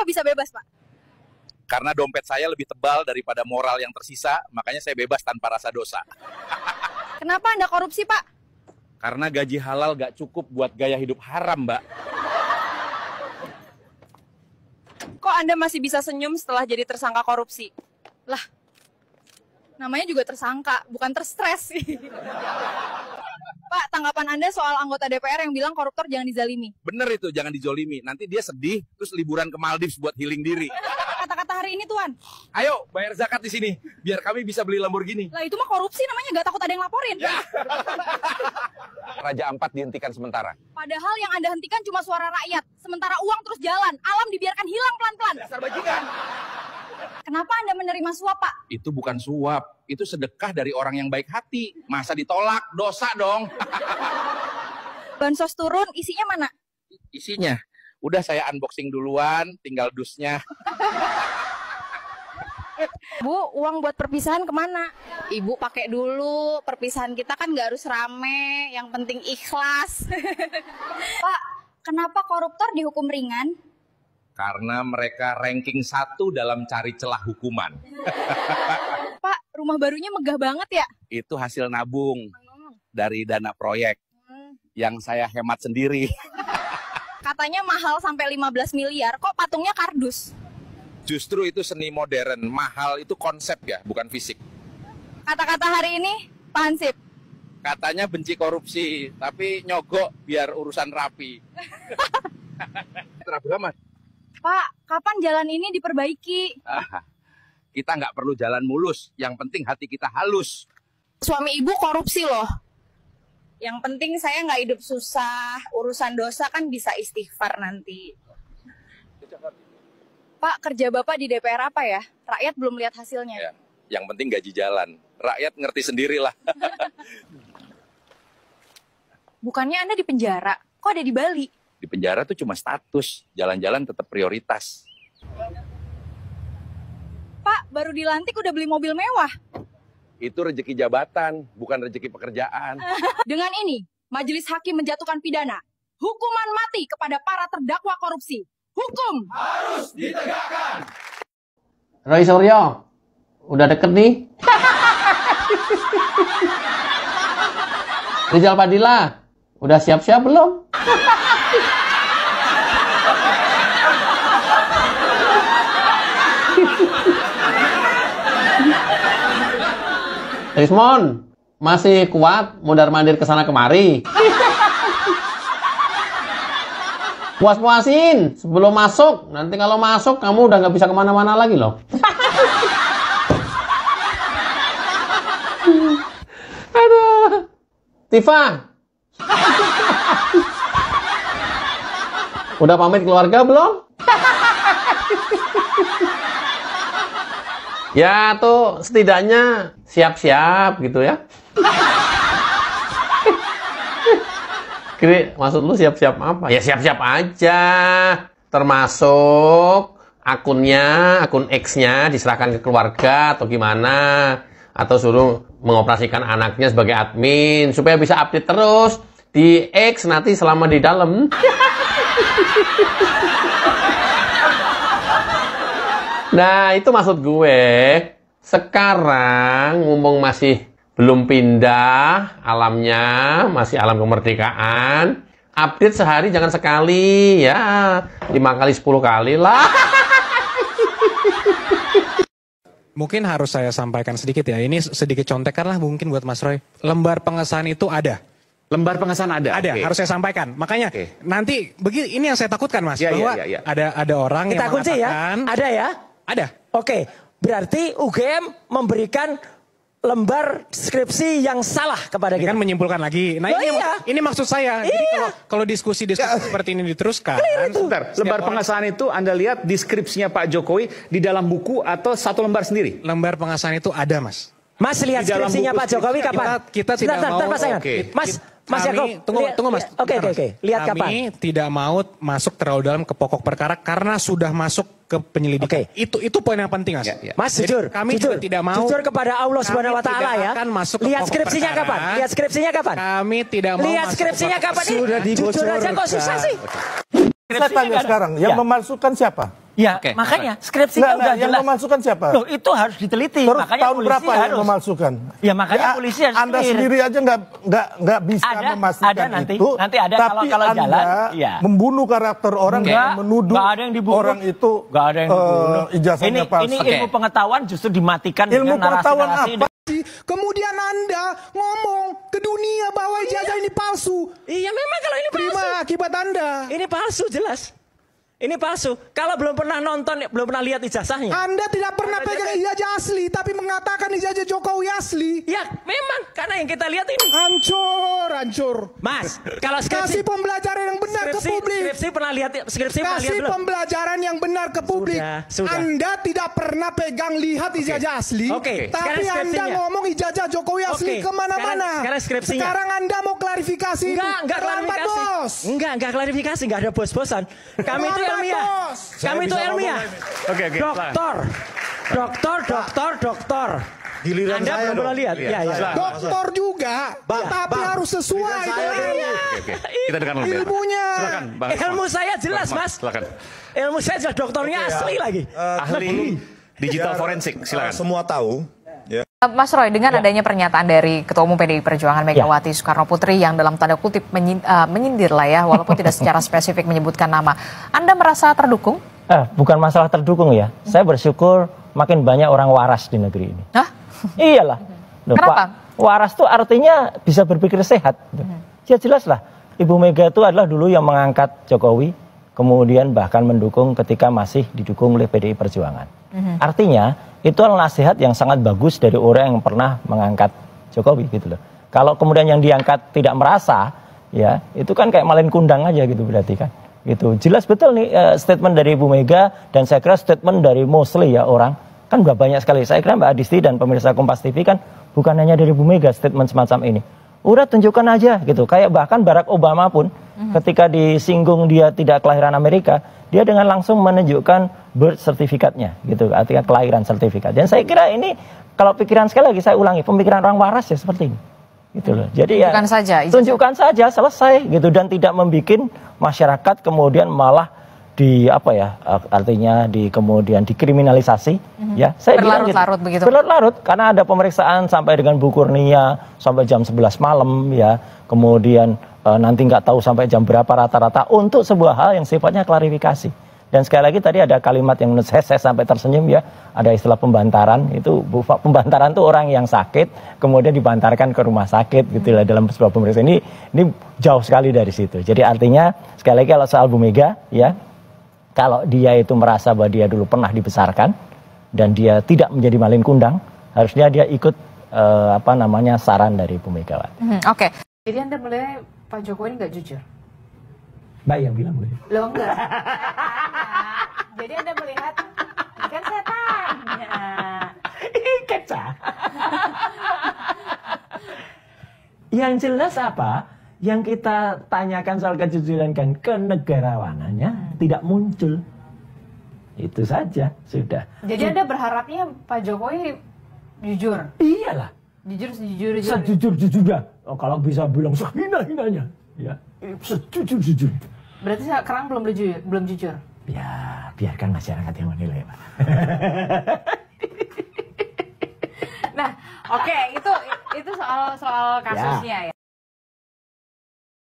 bisa bebas, Pak? Karena dompet saya lebih tebal daripada moral yang tersisa, makanya saya bebas tanpa rasa dosa. Kenapa Anda korupsi, Pak? Karena gaji halal gak cukup buat gaya hidup haram, Mbak. Kok Anda masih bisa senyum setelah jadi tersangka korupsi? Lah, namanya juga tersangka, bukan terstres sih. Pak, tanggapan Anda soal anggota DPR yang bilang koruptor jangan dizalimi? Bener itu, jangan dijolimi. Nanti dia sedih, terus liburan ke Maldives buat healing diri. Kata-kata hari ini, Tuan. Ayo, bayar zakat di sini, biar kami bisa beli Lamborghini. Lah, itu mah korupsi namanya, nggak takut ada yang laporin. Ya. Raja Ampat dihentikan sementara. Padahal yang Anda hentikan cuma suara rakyat. Sementara uang terus jalan, alam dibiarkan hilang pelan-pelan. Dasar bajingan. Kenapa Anda menerima suap, Pak? Itu bukan suap, itu sedekah dari orang yang baik hati. Masa ditolak, dosa dong. Bansos turun, isinya mana? Isinya, udah saya unboxing duluan, tinggal dusnya. Bu, uang buat perpisahan kemana? Ibu pakai dulu, perpisahan kita kan nggak harus rame, yang penting ikhlas. Pak, kenapa koruptor dihukum ringan? Karena mereka ranking 1 dalam cari celah hukuman. Pak, rumah barunya megah banget ya? Itu hasil nabung dari dana proyek yang saya hemat sendiri. Katanya mahal sampai 15 miliar, kok patungnya kardus? Justru itu seni modern, mahal itu konsep ya, bukan fisik. Kata-kata hari ini, Pak Hansip. Katanya benci korupsi, tapi nyogok biar urusan rapi. Rapi amat. Pak, kapan jalan ini diperbaiki? Kita nggak perlu jalan mulus, yang penting hati kita halus. Suami ibu korupsi loh. Yang penting saya nggak hidup susah, urusan dosa kan bisa istighfar nanti. Pak, kerja Bapak di DPR apa ya? Rakyat belum lihat hasilnya. Ya, yang penting gaji jalan. Rakyat ngerti sendirilah. Bukannya Anda di penjara, kok ada di Bali? Di penjara tuh cuma status, jalan-jalan tetap prioritas. Pak, baru dilantik udah beli mobil mewah. Itu rezeki jabatan, bukan rezeki pekerjaan. Dengan ini, Majelis Hakim menjatuhkan pidana, hukuman mati kepada para terdakwa korupsi. Hukum Harus ditegakkan. Roy Suryo, udah deket nih. Rizal Padilla, udah siap-siap belum? Rismon, masih kuat mundar-mandir kesana kemari? Puas-puasin sebelum masuk. Nanti kalau masuk kamu udah nggak bisa kemana-mana lagi loh. Aduh, Tifa, udah pamit keluarga belum? Ya tuh setidaknya siap-siap gitu ya. Kira maksud lu siap-siap apa? Ya siap-siap aja. Termasuk akunnya, akun X-nya diserahkan ke keluarga atau gimana. Atau suruh mengoperasikan anaknya sebagai admin supaya bisa update terus di X nanti selama di dalam. Nah, itu maksud gue. Sekarang, mumpung masih belum pindah alamnya, masih alam kemerdekaan, update sehari jangan sekali, ya 5 kali 10 kali lah. Mungkin harus saya sampaikan sedikit ya, ini sedikit contekan lah mungkin buat Mas Roy. Lembar pengesahan itu ada. Lembar pengesahan ada? Ada, okay. Harus saya sampaikan. Makanya nanti, ini yang saya takutkan Mas, bahwa ada orang kita yang kunci mengatakan... ya? Ada ya? Ada. Oke, berarti UGM memberikan lembar skripsi yang salah kepada kita. Kan menyimpulkan lagi. Nah, ini maksud saya. Iya. Jadi kalau diskusi seperti ini diteruskan. Sebentar, lembar pengesahan itu Anda lihat deskripsinya Pak Jokowi di dalam buku atau satu lembar sendiri? Lembar pengesahan itu ada, Mas. Mas lihat skripsinya Pak Jokowi kapan? Kita tidak mau. Mas Yakob, tunggu Mas. Oke. Lihat kapan? Kami tidak mau masuk terlalu dalam ke pokok perkara karena sudah masuk ke penyelidikan. Itu poin yang penting, Mas. Mas jujur, kami juga tidak mau. Jujur kepada Allah Subhanahu wa taala ya. Lihat skripsinya kapan? Lihat skripsinya kapan? Kami tidak mau. Lihat skripsinya kapan? Sudah dibocorkan. Jujur aja kok susah sih. Saya tanya sekarang, yang memalsukan siapa? Ya, Oke, makanya skripsinya udah yang jelas. memalsukan siapa? Loh, itu harus diteliti. Terus Makanya tahun polisi berapa yang harus memalsukan? Ya makanya polisi harus Anda clear. sendiri aja nggak bisa memastikan ada nanti, itu. nanti ada tapi kalau Anda jalan, ya. membunuh karakter orang dan menuduh nggak ada yang dibunuh. orang itu Nggak ada yang dibunuh. ijazahnya palsu. Ini ilmu pengetahuan justru dimatikan Ilmu dengan pengetahuan narasi-narasi. apa? Kemudian Anda ngomong ke dunia bahwa ijazah ini palsu. Iya memang kalau ini palsu. Terima akibat Anda. Ini palsu jelas. Ini palsu. Kalau belum pernah nonton, belum pernah lihat ijazahnya. Anda tidak pernah pegang ijazah asli, tapi mengatakan ijazah Jokowi asli. Ya memang, karena yang kita lihat ini. Hancur. Mas, kalau skripsi. Kasih pembelajaran yang benar ke publik. Skripsi pernah lihat, Kasih belum? pembelajaran yang benar ke publik. Sudah. Anda tidak pernah pegang lihat ijazah asli. Oke. Tapi Anda ngomong ijazah Jokowi asli kemana-mana. Sekarang skripsinya. Sekarang Anda mau klarifikasi. Enggak Terlambat, klarifikasi. bos. Enggak klarifikasi, enggak ada bos-bosan. Kami itu ilmiah. Kami itu ilmiah. Oke. Doktor. Giliran Anda saya belum pernah dong. lihat. Iya. Iya. Doktor juga, tapi harus sesuai dengan Kita dengar dulu. ilmunya. Silakan, Bang. Ilmu saya jelas, Mas. Silakan. Ilmu saya jelas, doktornya asli lagi. Ahli digital forensik, silakan. Semua tahu. Mas Roy, dengan adanya pernyataan dari Ketua Umum PDI Perjuangan Megawati Soekarno Putri yang dalam tanda kutip menyindir lah ya, walaupun tidak secara spesifik menyebutkan nama, Anda merasa terdukung? Bukan masalah terdukung ya. Saya bersyukur makin banyak orang waras di negeri ini. Hah? Iyalah. Loh, Kenapa? Waras itu artinya bisa berpikir sehat. Ya jelas lah. Ibu Mega itu adalah dulu yang mengangkat Jokowi, kemudian bahkan mendukung ketika masih didukung oleh PDI Perjuangan. Artinya itu adalah nasihat yang sangat bagus dari orang yang pernah mengangkat Jokowi gitu loh. Kalau kemudian yang diangkat tidak merasa, ya itu kan kayak malin kundang aja gitu berarti kan. Gitu. Jelas betul nih statement dari Ibu Mega dan saya kira statement dari mostly ya orang kan udah banyak sekali. Saya kira Mbak Adisti dan pemirsa Kompas TV kan bukan hanya dari Ibu Mega statement semacam ini. Udah tunjukkan aja gitu. Kayak bahkan Barack Obama pun ketika disinggung dia tidak kelahiran Amerika, dia dengan langsung menunjukkan birth certificate-nya gitu, artinya kelahiran sertifikat. Dan saya kira ini kalau pikiran sekali lagi saya ulangi, pemikiran orang waras ya seperti ini. Gitu loh. Jadi ya tunjukkan saja selesai gitu dan tidak membuat masyarakat kemudian malah artinya kemudian dikriminalisasi ya. Saya bilang gitu. Berlarut-larut begitu. Berlarut-larut karena ada pemeriksaan sampai dengan Bu Kurnia sampai jam 11 malam ya. Kemudian nanti nggak tahu sampai jam berapa rata-rata untuk sebuah hal yang sifatnya klarifikasi. Dan sekali lagi tadi ada kalimat yang menurut saya sampai tersenyum ya. Ada istilah pembantaran, itu pembantaran itu orang yang sakit kemudian dibantarkan ke rumah sakit gitu lah dalam sebuah pemeriksaan. Ini jauh sekali dari situ. Jadi artinya sekali lagi kalau soal Bu Mega ya, kalau dia itu merasa bahwa dia dulu pernah dibesarkan dan dia tidak menjadi malin kundang, harusnya dia ikut saran dari Bu Megawati. Oke. Jadi Anda melihat Pak Jokowi ini nggak jujur? Mbak yang bilang boleh. Loh enggak. Jadi Anda melihat, kan saya tanya. Keca. Yang jelas apa? Yang kita tanyakan soal kejujuran kan kenegarawanannya tidak muncul. Itu saja, sudah. Jadi Anda berharapnya Pak Jokowi jujur? Iyalah. Jujur. Sejujur-jujurnya. Oh, kalau bisa bilang sehina-hinanya. Ya, sejujur-jujur. Berarti sekarang belum jujur? Ya, biarkan masyarakat yang menilai, Pak. Nah, oke, itu soal kasusnya ya.